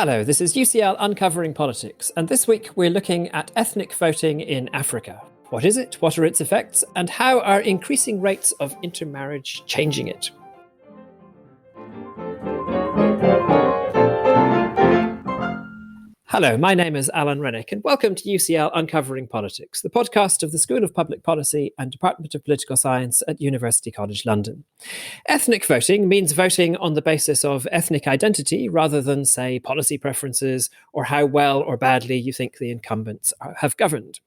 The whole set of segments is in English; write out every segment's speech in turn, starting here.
Hello, this is UCL Uncovering Politics, and this week we're looking at ethnic voting in Africa. What is it? What are its effects? And how are increasing rates of intermarriage changing it? Hello, my name is Alan Rennick, and welcome to UCL Uncovering Politics, the podcast of the School of Public Policy and Department of Political Science at University College London. Ethnic voting means voting on the basis of ethnic identity rather than, say, policy preferences or how well or badly you think the incumbents have governed.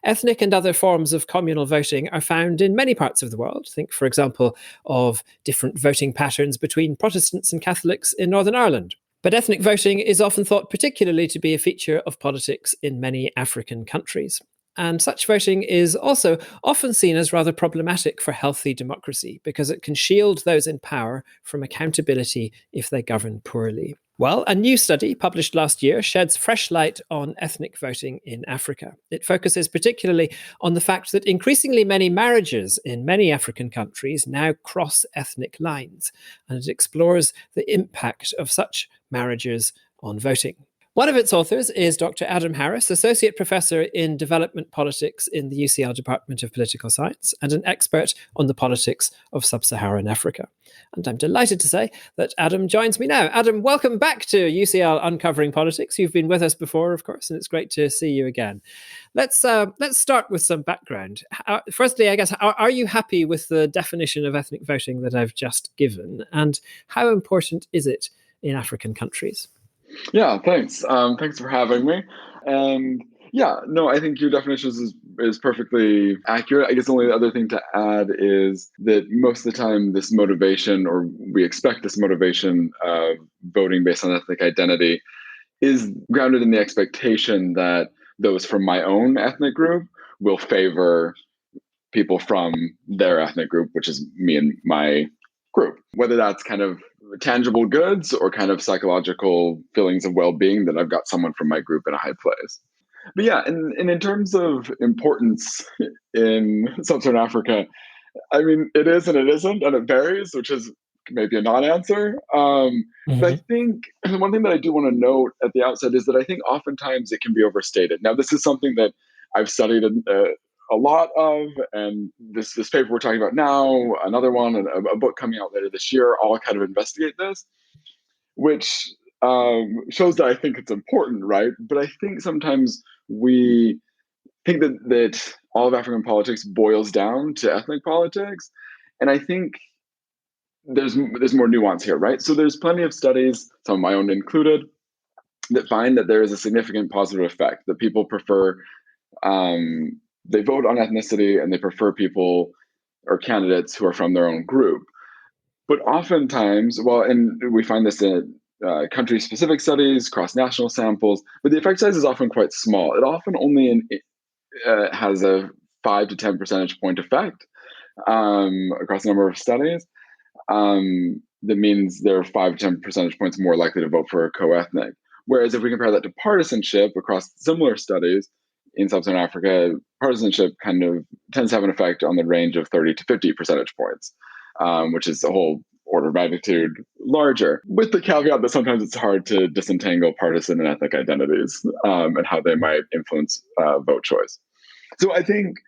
Ethnic and other forms of communal voting are found in many parts of the world. Think, for example, of different voting patterns between Protestants and Catholics in Northern Ireland. But ethnic voting is often thought particularly to be a feature of politics in many African countries. And such voting is also often seen as rather problematic for healthy democracy because it can shield those in power from accountability if they govern poorly. Well, a new study published last year sheds fresh light on ethnic voting in Africa. It focuses particularly on the fact that increasingly many marriages in many African countries now cross ethnic lines, and it explores the impact of such marriages on voting. One of its authors is Dr. Adam Harris, Associate Professor in Development Politics in the UCL Department of Political Science and an expert on the politics of sub-Saharan Africa. And I'm delighted to say that Adam joins me now. Adam, welcome back to UCL Uncovering Politics. You've been with us before, of course, and it's great to see you again. Let's start with some background. Firstly, I guess, are you happy with the definition of ethnic voting that I've just given? And how important is it in African countries? Yeah, thanks. Thanks for having me. And I think your definition is perfectly accurate. I guess the only other thing to add is that most of the time this motivation, or we expect this motivation of voting based on ethnic identity, is grounded in the expectation that those from my own ethnic group will favor people from their ethnic group, which is me and my group. Whether that's kind of tangible goods or kind of psychological feelings of well-being that I've got someone from my group in a high place. But yeah, and in terms of importance in sub-Saharan Africa, I mean, it is and it isn't, and it varies, which is maybe a non-answer. But I think one thing that I do want to note at the outset is that I think oftentimes it can be overstated. Now, this is something that I've studied a lot of, and this paper we're talking about now, another one, and a book coming out later this year, all kind of investigate this, which shows that I think it's important, right? But I think sometimes we think that all of African politics boils down to ethnic politics, and I think there's more nuance here, right? So there's plenty of studies, some of my own included, that find that there is a significant positive effect, that people prefer they vote on ethnicity and they prefer people or candidates who are from their own group. But oftentimes, and we find this in country-specific studies, cross-national samples, but the effect size is often quite small. It often only has a 5 to 10 percentage point effect across a number of studies. That means there are 5 to 10 percentage points more likely to vote for a co-ethnic. Whereas if we compare that to partisanship across similar studies, in sub-Saharan Africa, partisanship kind of tends to have an effect on the range of 30 to 50 percentage points, which is a whole order of magnitude larger, with the caveat that sometimes it's hard to disentangle partisan and ethnic identities and how they might influence vote choice. So I think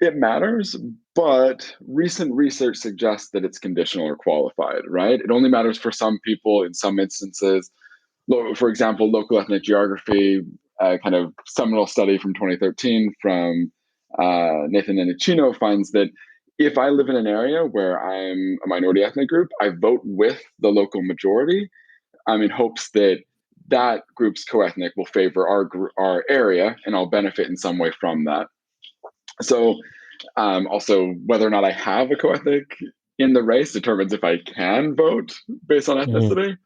it matters, but recent research suggests that it's conditional or qualified, right? It only matters for some people in some instances. For example, local ethnic geography, a kind of seminal study from 2013 from Nathan Nenicino finds that if I live in an area where I'm a minority ethnic group, I vote with the local majority in hopes that that group's co-ethnic will favor our area, and I'll benefit in some way from that. So also, whether or not I have a co-ethnic in the race determines if I can vote based on ethnicity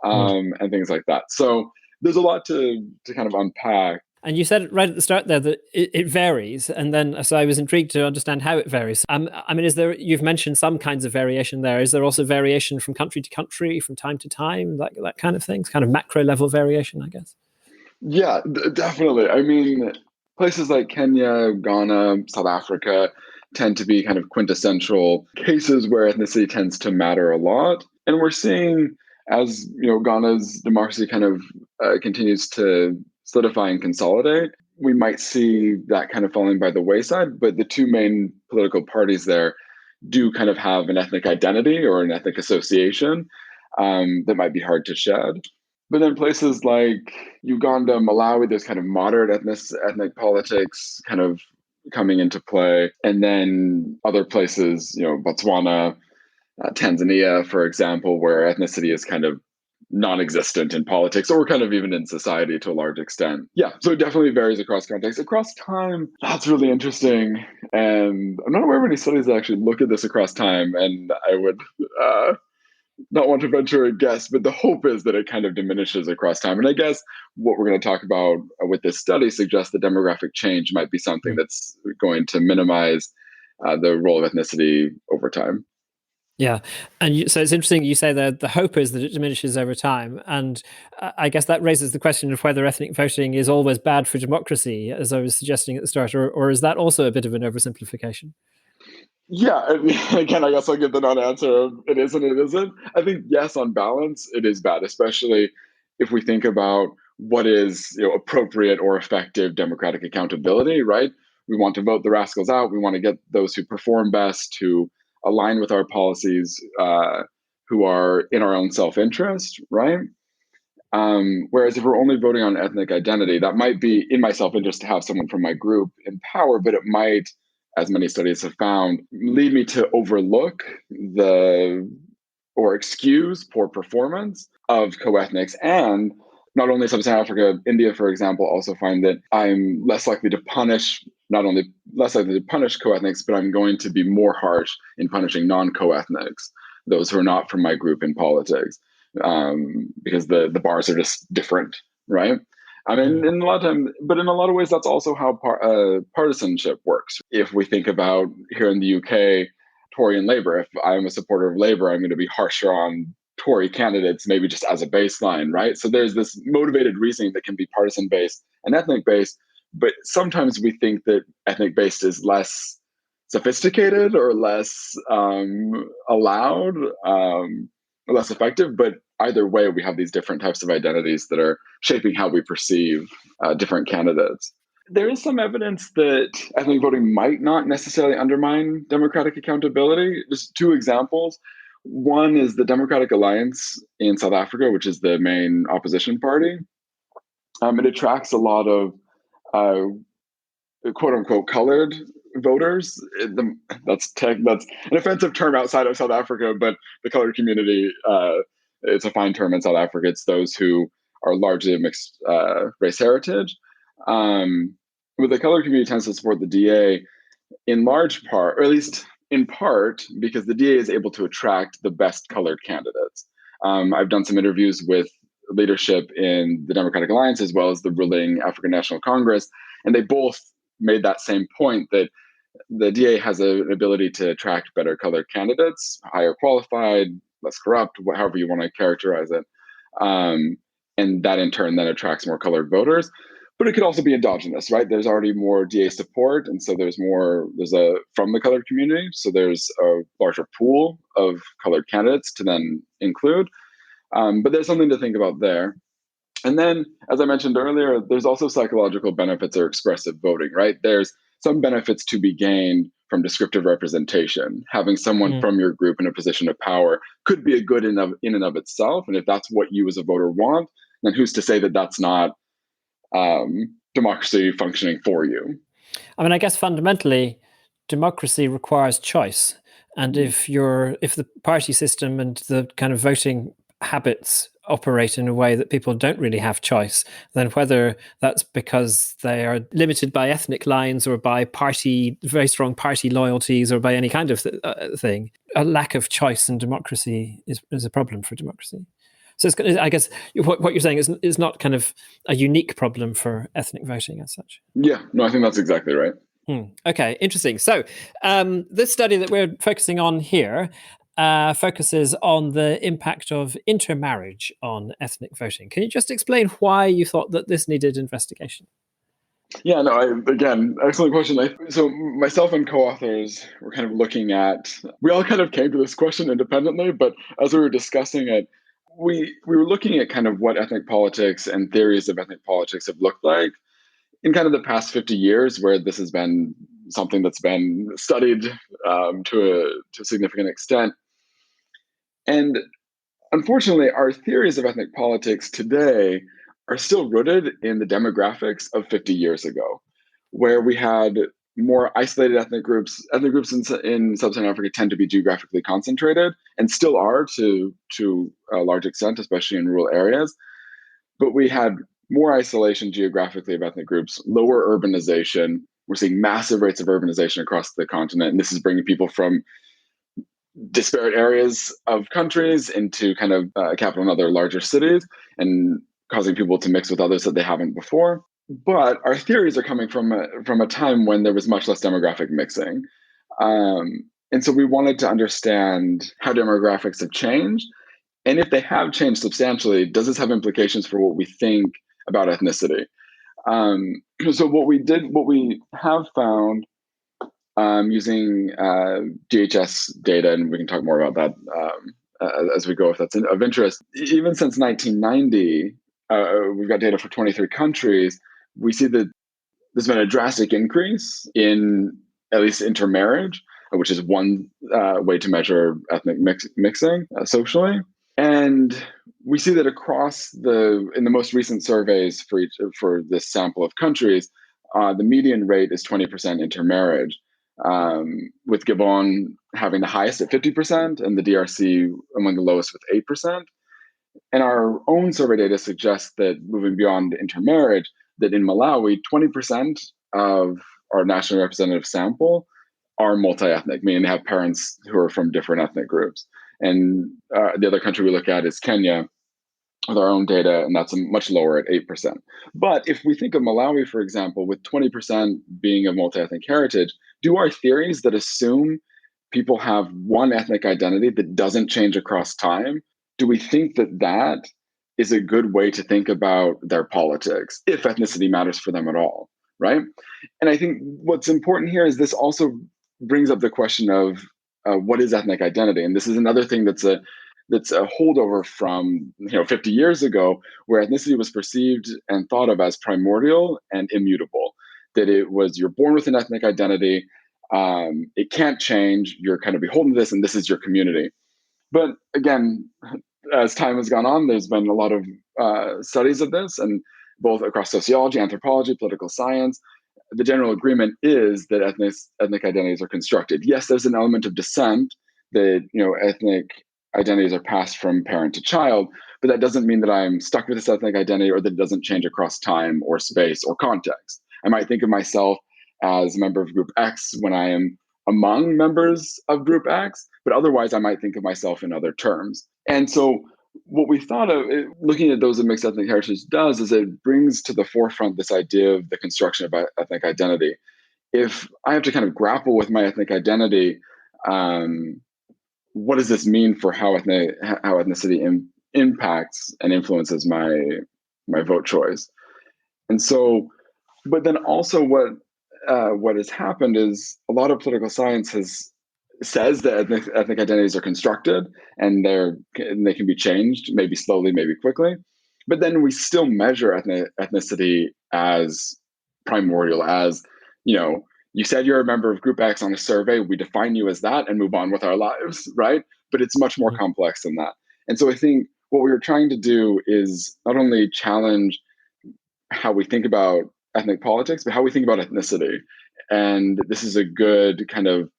and things like that. So there's a lot to kind of unpack. And you said right at the start there that it varies, and then so I was intrigued to understand how it varies. I mean, you've mentioned some kinds of variation there. Is there also variation from country to country, from time to time, that kind of thing? It's kind of macro level variation, I guess. Yeah, definitely. I mean, places like Kenya, Ghana, South Africa tend to be kind of quintessential cases where ethnicity tends to matter a lot, and we're seeing, as Ghana's democracy kind of continues to solidify and consolidate, we might see that kind of falling by the wayside. But the two main political parties there do kind of have an ethnic identity or an ethnic association that might be hard to shed. But then places like Uganda, Malawi, there's kind of moderate ethnic politics kind of coming into play. And then other places, Botswana, Tanzania, for example, where ethnicity is kind of non-existent in politics or kind of even in society to a large extent. Yeah, so it definitely varies across context. Across time, that's really interesting. And I'm not aware of any studies that actually look at this across time. And I would not want to venture a guess, but the hope is that it kind of diminishes across time. And I guess what we're going to talk about with this study suggests that demographic change might be something that's going to minimize the role of ethnicity over time. Yeah. And so it's interesting you say that the hope is that it diminishes over time. And I guess that raises the question of whether ethnic voting is always bad for democracy, as I was suggesting at the start, or is that also a bit of an oversimplification? Yeah, again, I guess I'll give the non-answer of it is and it isn't. I think, yes, on balance, it is bad, especially if we think about what is appropriate or effective democratic accountability, right? We want to vote the rascals out. We want to get those who perform best, who align with our policies, who are in our own self-interest, right? Whereas if we're only voting on ethnic identity, that might be in my self-interest to have someone from my group in power, but it might, as many studies have found, lead me to overlook or excuse poor performance of co-ethnics. And not only Sub-Saharan Africa, India, for example, also find that I'm less likely to punish, not only less likely to punish co-ethnics, but I'm going to be more harsh in punishing non-co-ethnics, those who are not from my group in politics, because the bars are just different, right? I mean, in a lot of ways, that's also how partisanship works. If we think about here in the UK, Tory and Labour, if I'm a supporter of Labour, I'm going to be harsher on Tory candidates, maybe just as a baseline, right? So there's this motivated reasoning that can be partisan based and ethnic based, but sometimes we think that ethnic based is less sophisticated or less allowed, or less effective. But either way, we have these different types of identities that are shaping how we perceive different candidates. There is some evidence that ethnic voting might not necessarily undermine democratic accountability. Just two examples. One is the Democratic Alliance in South Africa, which is the main opposition party. It attracts a lot of quote unquote colored voters. That's an offensive term outside of South Africa, but the colored community, it's a fine term in South Africa. It's those who are largely of mixed race heritage. But the colored community tends to support the DA in large part, or at least in part, because the DA is able to attract the best colored candidates. I've done some interviews with leadership in the Democratic Alliance as well as the ruling African National Congress, and they both made that same point that the DA has an ability to attract better colored candidates, higher qualified, less corrupt, however you want to characterize it. And that in turn then attracts more colored voters. But it could also be endogenous, right? There's already more DA support. And so there's from the colored community. So there's a larger pool of colored candidates to then include. But there's something to think about there. And then, as I mentioned earlier, there's also psychological benefits of expressive voting, right? There's some benefits to be gained from descriptive representation. Having someone from your group in a position of power could be a good in and of itself. And if that's what you as a voter want, then who's to say that that's not democracy functioning for you? I mean, I guess fundamentally, democracy requires choice. And if the party system and the kind of voting habits operate in a way that people don't really have choice, then whether that's because they are limited by ethnic lines or by very strong party loyalties or by any kind of thing, a lack of choice in democracy is a problem for democracy. So I guess what you're saying is not kind of a unique problem for ethnic voting as such. Yeah, no, I think that's exactly right. Okay, interesting. So this study that we're focusing on here focuses on the impact of intermarriage on ethnic voting. Can you just explain why you thought that this needed investigation? Yeah, no, again, excellent question. So myself and co-authors were kind of looking at, we all kind of came to this question independently, but as we were discussing it, we were looking at kind of what ethnic politics and theories of ethnic politics have looked like in kind of the past 50 years, where this has been something that's been studied to a significant extent. And unfortunately, our theories of ethnic politics today are still rooted in the demographics of 50 years ago, where we had more isolated ethnic groups. Ethnic groups in sub-Saharan Africa tend to be geographically concentrated and still are to a large extent, especially in rural areas. But we had more isolation geographically of ethnic groups, lower urbanization. We're seeing massive rates of urbanization across the continent. And this is bringing people from disparate areas of countries into kind of capital and other larger cities and causing people to mix with others that they haven't before. But our theories are coming from a time when there was much less demographic mixing. And so we wanted to understand how demographics have changed. And if they have changed substantially, does this have implications for what we think about ethnicity? So what we have found using DHS data, and we can talk more about that as we go if that's of interest. Even since 1990, we've got data for 23 countries. We see that there's been a drastic increase in at least intermarriage, which is one way to measure ethnic mixing socially. And we see that in the most recent surveys for this sample of countries, the median rate is 20% intermarriage, with Gabon having the highest at 50% and the DRC among the lowest with 8%. And our own survey data suggests that moving beyond intermarriage, that in Malawi, 20% of our nationally representative sample are multi-ethnic, meaning they have parents who are from different ethnic groups. And the other country we look at is Kenya with our own data, and that's much lower at 8%. But if we think of Malawi, for example, with 20% being of multi-ethnic heritage, do our theories that assume people have one ethnic identity that doesn't change across time, do we think that that is a good way to think about their politics, if ethnicity matters for them at all, right? And I think what's important here is this also brings up the question of what is ethnic identity, and this is another thing that's a holdover from 50 years ago, where ethnicity was perceived and thought of as primordial and immutable. That it was you're born with an ethnic identity, it can't change. You're kind of beholden to this, and this is your community. But again, as time has gone on, there's been a lot of studies of this, and both across sociology, anthropology, political science. The general agreement is that ethnic identities are constructed. Yes, there's an element of descent that ethnic identities are passed from parent to child, but that doesn't mean that I'm stuck with this ethnic identity or that it doesn't change across time or space or context. I might think of myself as a member of group X when I am among members of group X, but otherwise I might think of myself in other terms. And so what we thought of looking at those of mixed ethnic heritage does is it brings to the forefront this idea of the construction of ethnic identity. If I have to kind of grapple with my ethnic identity, what does this mean for how ethnicity impacts and influences my vote choice? And so, but then also what has happened is a lot of political science says that ethnic identities are constructed and they can be changed, maybe slowly, maybe quickly. But then we still measure ethnicity as primordial, as you said you're a member of Group X on a survey, we define you as that and move on with our lives, right? But it's much more complex than that. And so I think what we were trying to do is not only challenge how we think about ethnic politics, but how we think about ethnicity. And this is a good kind of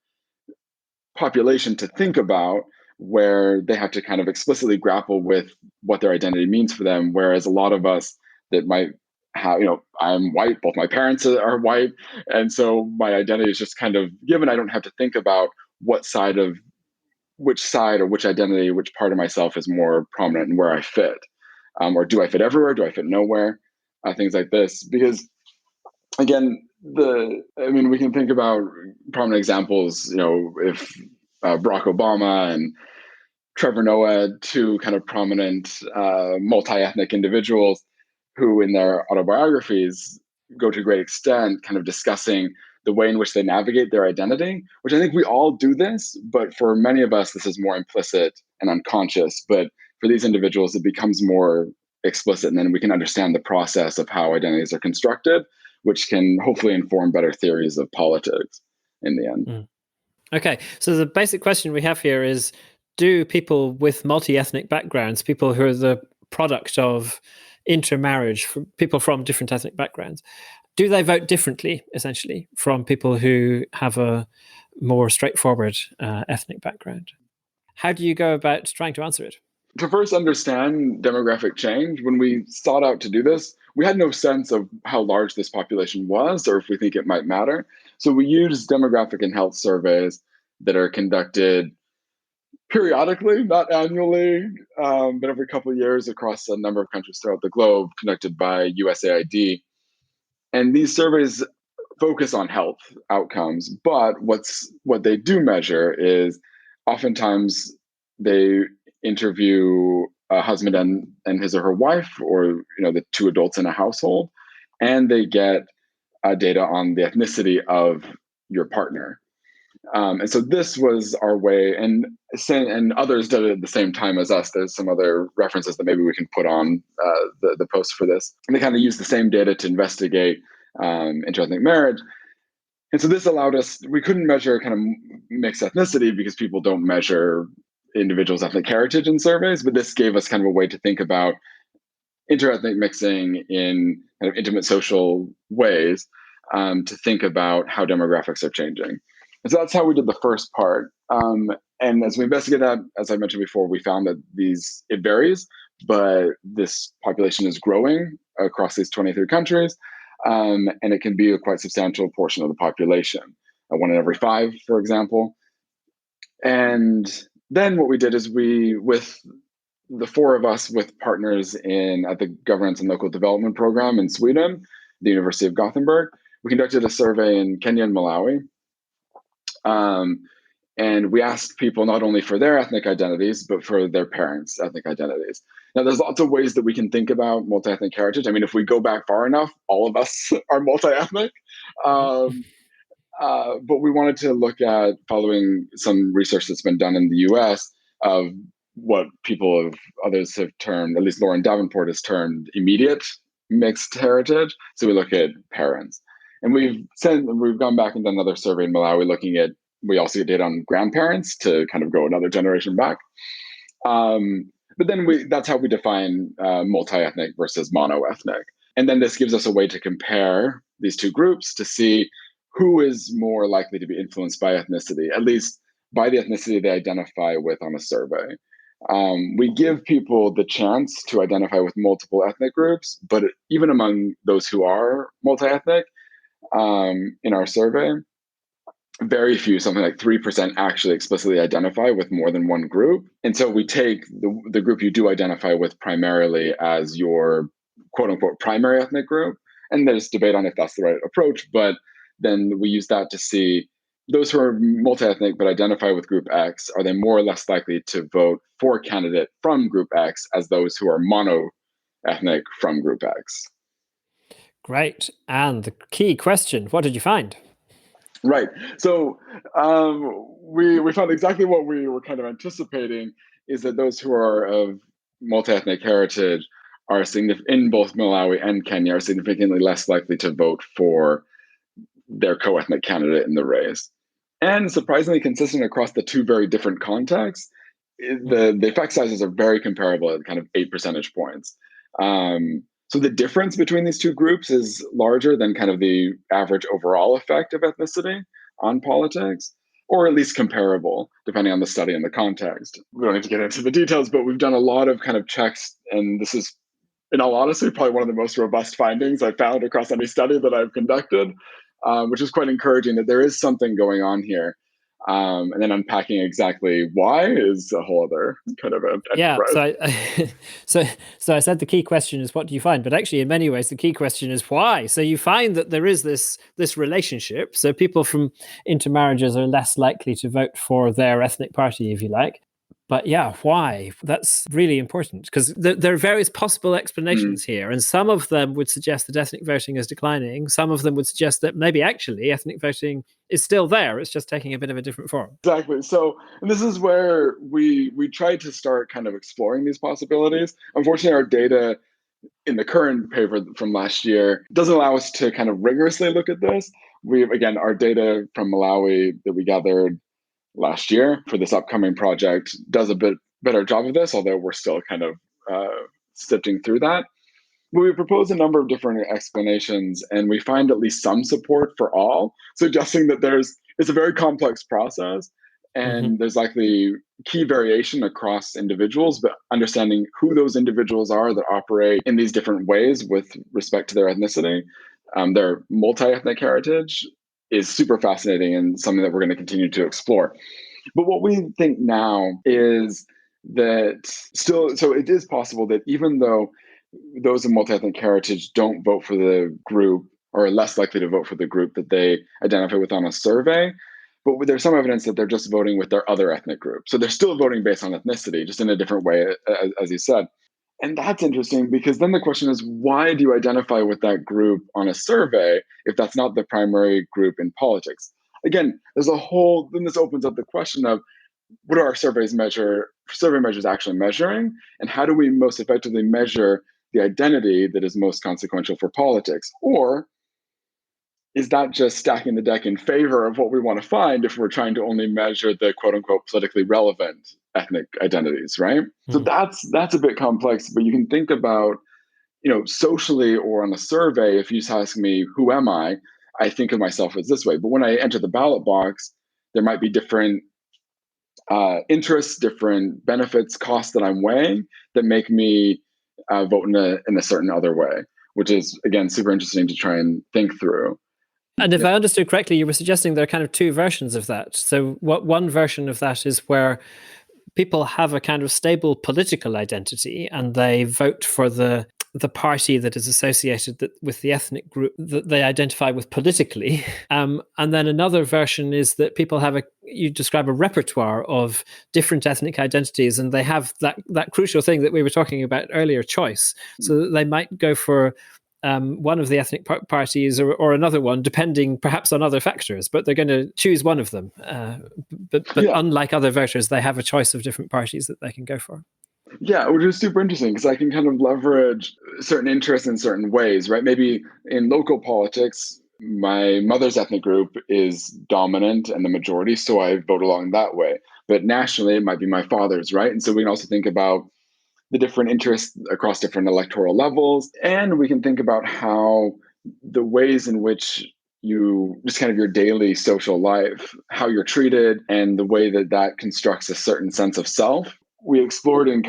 population to think about, where they have to kind of explicitly grapple with what their identity means for them. Whereas a lot of us that might have, I'm white, both my parents are white. And so my identity is just kind of given. I don't have to think about which side or which identity, which part of myself is more prominent and where I fit. Or do I fit everywhere? Do I fit nowhere? Things like this. Because again, we can think about prominent examples, if Barack Obama and Trevor Noah, two kind of prominent multi-ethnic individuals who in their autobiographies go to a great extent kind of discussing the way in which they navigate their identity, which I think we all do this, but for many of us, this is more implicit and unconscious. But for these individuals, it becomes more explicit, and then we can understand the process of how identities are constructed, which can hopefully inform better theories of politics in the end. Mm. Okay, so the basic question we have here is, do people with multi-ethnic backgrounds, people who are the product of intermarriage, people from different ethnic backgrounds, do they vote differently, essentially, from people who have a more straightforward ethnic background? How do you go about trying to answer it? To first understand demographic change, when we sought out to do this, we had no sense of how large this population was or if we think it might matter. So we used demographic and health surveys that are conducted periodically, not annually, but every couple of years across a number of countries throughout the globe, conducted by USAID. And these surveys focus on health outcomes, but what they do measure is oftentimes they interview a husband and his or her wife, or the two adults in a household, and they get data on the ethnicity of your partner. And so this was our way, and others did it at the same time as us. There's some other references that maybe we can put on the post for this. And they kind of use the same data to investigate interethnic marriage. And so this allowed us, we couldn't measure kind of mixed ethnicity because people don't measure individuals' ethnic heritage in surveys, but this gave us kind of a way to think about interethnic mixing in kind of intimate social ways, to think about how demographics are changing. And so that's how we did the first part. And as we investigated that, as I mentioned before, we found that it varies, but this population is growing across these 23 countries. And it can be a quite substantial portion of the population, 1 in every 5, for example. And then what we did is with the 4 of us with partners at the Governance and Local Development Program in Sweden, the University of Gothenburg, we conducted a survey in Kenya and Malawi. And we asked people not only for their ethnic identities, but for their parents' ethnic identities. Now, there's lots of ways that we can think about multi-ethnic heritage. I mean, if we go back far enough, all of us are multi-ethnic. But we wanted to look at, following some research that's been done in the US, of what others have termed, at least Lauren Davenport has termed, immediate mixed heritage. So we look at parents. And we've gone back and done another survey in Malawi we also get data on grandparents to kind of go another generation back. But then that's how we define multi-ethnic versus mono-ethnic. And then this gives us a way to compare these two groups to see who is more likely to be influenced by ethnicity, at least by the ethnicity they identify with on a survey. We give people the chance to identify with multiple ethnic groups, but even among those who are multi-ethnic, in our survey, very few, something like 3%, actually explicitly identify with more than one group. And so we take the group you do identify with primarily as your quote unquote primary ethnic group. And there's debate on if that's the right approach, but then we use that to see those who are multi-ethnic but identify with group X, are they more or less likely to vote for a candidate from group X as those who are mono-ethnic from group X? Great. And the key question, what did you find? Right. So we found exactly what we were kind of anticipating, is that those who are of multi-ethnic heritage are in both Malawi and Kenya are significantly less likely to vote for their co-ethnic candidate in the race. And surprisingly consistent across the two very different contexts, the effect sizes are very comparable at kind of 8 percentage points. So the difference between these two groups is larger than kind of the average overall effect of ethnicity on politics, or at least comparable, depending on the study and the context. We don't need to get into the details, but we've done a lot of kind of checks, and this is, in all honesty, probably one of the most robust findings I've found across any study that I've conducted, which is quite encouraging that there is something going on here. And then unpacking exactly why is a whole other kind of enterprise. So I said the key question is what do you find? But actually, in many ways, the key question is why. So you find that there is this relationship. So people from intermarriages are less likely to vote for their ethnic party, if you like. But yeah, why? That's really important, because there are various possible explanations here, and some of them would suggest that ethnic voting is declining. Some of them would suggest that maybe actually ethnic voting is still there. It's just taking a bit of a different form. Exactly. So, and this is where we tried to start kind of exploring these possibilities. Unfortunately, our data in the current paper from last year doesn't allow us to kind of rigorously look at this. Again, our data from Malawi that we gathered last year for this upcoming project does a bit better job of this, although we're still kind of sifting through that. But we propose a number of different explanations, and we find at least some support for all, suggesting that it's a very complex process, and there's likely key variation across individuals, but understanding who those individuals are that operate in these different ways with respect to their ethnicity, their multi-ethnic heritage, is super fascinating and something that we're going to continue to explore. But what we think now is that so it is possible that even though those of multi-ethnic heritage don't vote for the group, or are less likely to vote for the group that they identify with on a survey, but there's some evidence that they're just voting with their other ethnic group. So they're still voting based on ethnicity, just in a different way, as you said. And that's interesting, because then the question is, why do you identify with that group on a survey if that's not the primary group in politics? Again, then this opens up the question of, what are our survey measures actually measuring? And how do we most effectively measure the identity that is most consequential for politics? Or is that just stacking the deck in favor of what we want to find if we're trying to only measure the quote unquote politically relevant ethnic identities, right? So that's a bit complex, but you can think about, socially or on a survey, if you just ask me, who am I think of myself as this way. But when I enter the ballot box, there might be different interests, different benefits, costs that I'm weighing that make me vote in a certain other way, which is, again, super interesting to try and think through. And if I understood correctly, you were suggesting there are kind of two versions of that. So one version of that is where people have a kind of stable political identity and they vote for the party that is associated with the ethnic group that they identify with politically. And then another version is that people have you describe a repertoire of different ethnic identities, and they have that crucial thing that we were talking about earlier, choice. So that they might go for one of the ethnic parties or another one, depending perhaps on other factors, but they're going to choose one of them. But unlike other voters, they have a choice of different parties that they can go for. Yeah, which is super interesting, because I can kind of leverage certain interests in certain ways, right? Maybe in local politics, my mother's ethnic group is dominant and the majority, so I vote along that way. But nationally, it might be my father's, right? And so we can also think about the different interests across different electoral levels. And we can think about how the ways in which just kind of your daily social life, how you're treated, and the way that constructs a certain sense of self. We explored in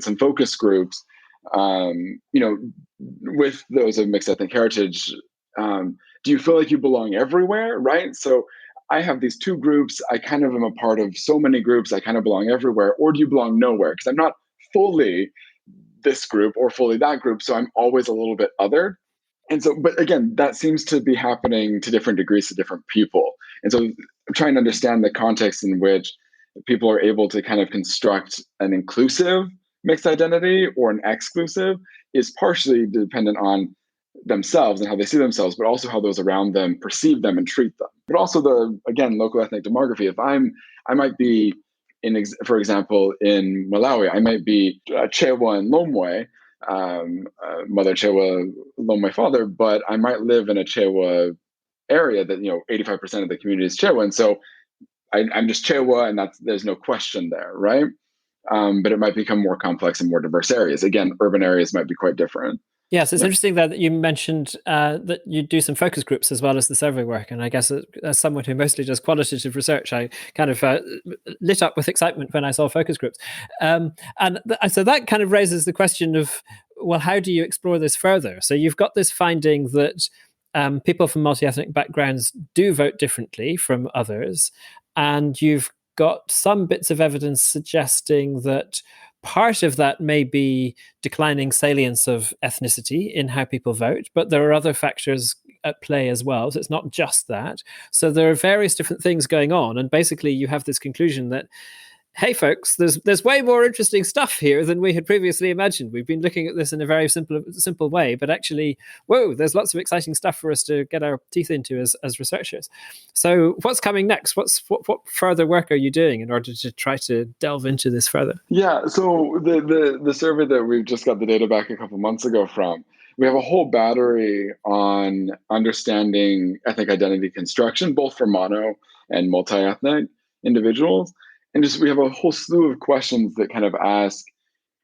some focus groups, with those of mixed ethnic heritage. Do you feel like you belong everywhere, right? So I have these two groups. I kind of am a part of so many groups. I kind of belong everywhere. Or do you belong nowhere? Because I'm not fully this group or fully that group, so I'm always a little bit othered. And so, but again, that seems to be happening to different degrees to different people. And so I'm trying to understand the context in which people are able to kind of construct an inclusive mixed identity or an exclusive is partially dependent on themselves and how they see themselves, but also how those around them perceive them and treat them. But also local ethnic demography. If I might be for example, in Malawi, I might be Chewa and Lomwe, mother Chewa, Lomwe father, but I might live in a Chewa area that 85% of the community is Chewa, and so I'm just Chewa, and there's no question there, right? But it might become more complex in more diverse areas. Again, urban areas might be quite different. Yes, it's interesting that you mentioned that you do some focus groups as well as the survey work. And I guess as someone who mostly does qualitative research, I kind of lit up with excitement when I saw focus groups. So that kind of raises the question of, well, how do you explore this further? So you've got this finding that people from multi-ethnic backgrounds do vote differently from others. And you've got some bits of evidence suggesting that part of that may be declining salience of ethnicity in how people vote, but there are other factors at play as well. So it's not just that. So there are various different things going on. And basically you have this conclusion that hey folks, there's way more interesting stuff here than we had previously imagined. We've been looking at this in a very simple way, but actually, whoa, there's lots of exciting stuff for us to get our teeth into as researchers. So what's coming next? What further work are you doing in order to try to delve into this further? Yeah, so the survey that we've just got the data back a couple months ago from, we have a whole battery on understanding ethnic identity construction, both for mono and multi-ethnic individuals. And just we have a whole slew of questions that kind of ask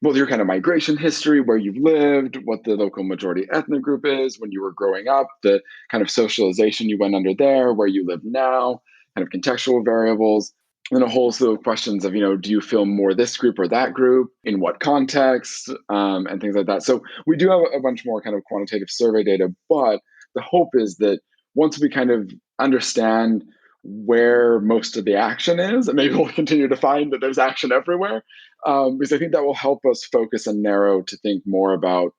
both your kind of migration history, where you've lived, what the local majority ethnic group is when you were growing up, the kind of socialization you went under there, where you live now, kind of contextual variables, and a whole slew of questions of, do you feel more this group or that group, in what context, and things like that. So we do have a bunch more kind of quantitative survey data, but the hope is that once we kind of understand where most of the action is, and maybe we'll continue to find that there's action everywhere, because I think that will help us focus and narrow to think more about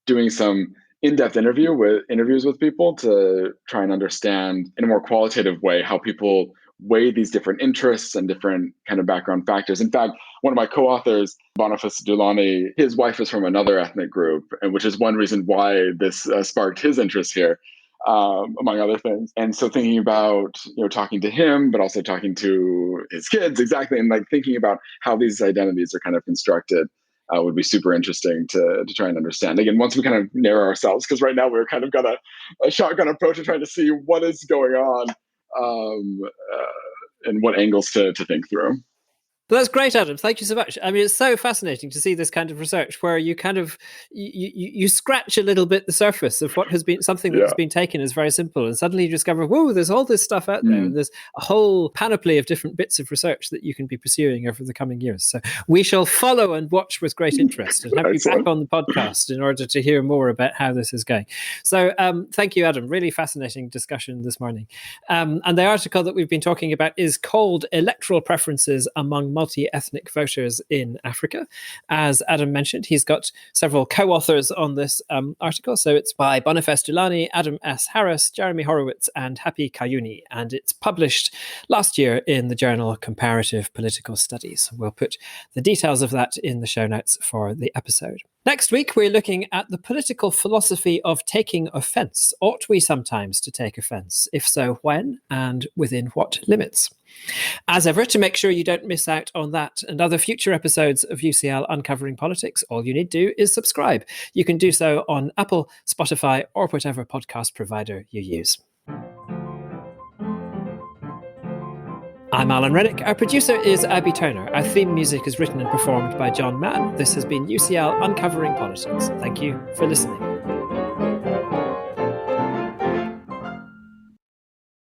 doing some in-depth interviews with people to try and understand in a more qualitative way how people weigh these different interests and different kind of background factors. In fact, one of my co-authors, Boniface Dulani, his wife is from another ethnic group, and which is one reason why this sparked his interest here, among other things. And so thinking about, talking to him, but also talking to his kids, exactly, and like thinking about how these identities are kind of constructed would be super interesting to try and understand. Again, once we kind of narrow ourselves, because right now we're kind of got a shotgun approach of trying to see what is going on and what angles to think through. Well, that's great, Adam. Thank you so much. I mean, it's so fascinating to see this kind of research where you kind of you scratch a little bit the surface of what has been something that has been taken as very simple, and suddenly you discover, whoa, there's all this stuff out there, and there's a whole panoply of different bits of research that you can be pursuing over the coming years. So we shall follow and watch with great interest, and have you back on the podcast in order to hear more about how this is going. So thank you, Adam. Really fascinating discussion this morning. And the article that we've been talking about is called "Electoral Preferences Among Multi-Ethnic Voters in Africa." As Adam mentioned, he's got several co-authors on this article. So it's by Boniface Dulani, Adam S. Harris, Jeremy Horowitz, and Happy Kayuni. And it's published last year in the journal Comparative Political Studies. We'll put the details of that in the show notes for the episode. Next week, we're looking at the political philosophy of taking offence. Ought we sometimes to take offence? If so, when and within what limits? As ever, to make sure you don't miss out on that and other future episodes of UCL Uncovering Politics, all you need to do is subscribe. You can do so on Apple, Spotify, or whatever podcast provider you use. I'm Alan Rennick. Our producer is Abby Turner. Our theme music is written and performed by John Mann. This has been UCL Uncovering Politics. Thank you for listening.